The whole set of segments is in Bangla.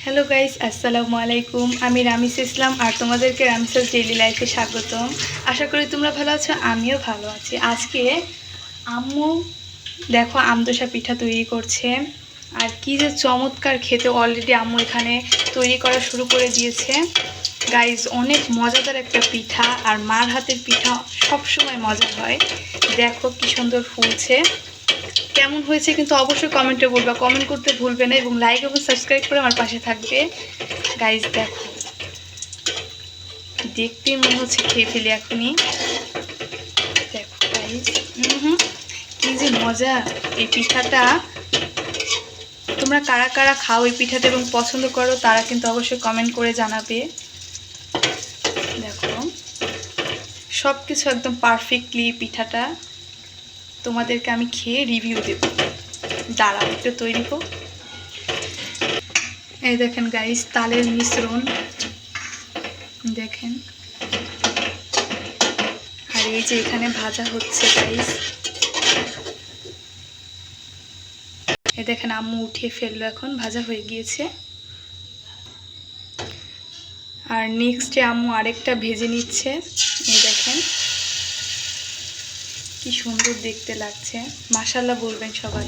হ্যালো গাইস, আসসালামু আলাইকুম। আমি রামিস ইসলাম আর তোমাদেরকে রামিসাস ডেইলি লাইফে স্বাগতম। আশা করি তোমরা ভালো আছো, আমিও ভালো আছি। আজকে আম্মু দেখো আমদোসা পিঠা তৈরি করছে, আর কি যে চমৎকার খেতে। অলরেডি আম্মু এখানে তৈরি করা শুরু করে দিয়েছে। গাইস, অনেক মজাদার একটা পিঠা, আর মার হাতের পিঠা সবসময় মজা হয়। দেখো কি সুন্দর ফুলছে। কেমন হয়েছে কিন্তু অবশ্যই কমেন্টে বলবা, কমেন্ট করতে ভুলবে না, এবং লাইক এবং সাবস্ক্রাইব করে আমার পাশে থাকবে। গাইস দেখো, দেখতেই মনে হচ্ছে খেয়ে ফেলি এখনই। দেখো গাইস, কি যে মজা এই পিঠাটা। তোমরা কারা কারা খাও এই পিঠাটা এবং পছন্দ করো তারা কিন্তু অবশ্যই কমেন্ট করে জানাবে। দেখো সব কিছু একদম পারফেক্টলি পিঠাটা তোমাদেরকে আমি খেয়ে রিভিউ দেব। দাঁড়াও একটু তৈরি হোক। এই দেখেন গাইস, তালের মিশ্রণ দেখেন, আর এই যে এখানে ভাজা হচ্ছে গাইস। এই দেখেন আম্মু উঠিয়ে ফেললো, এখন ভাজা হয়ে গিয়েছে। আর নেক্সটে আম্মু আরেকটা ভেজে নিচ্ছে। এই দেখেন কি সুন্দর দেখতে লাগছে, মাশাআল্লাহ বলবেন সবাই।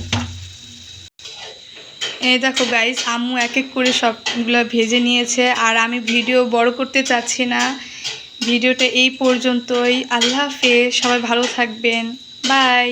এই দেখো গাইস, আম্মু এক এক করে সবগুলো ভেজে নিয়েছে, আর আমি ভিডিও বড় করতে চাচ্ছি না। ভিডিওটা এই পর্যন্তই। আল্লাহ হাফেজ, সবাই ভালো থাকবেন, বাই।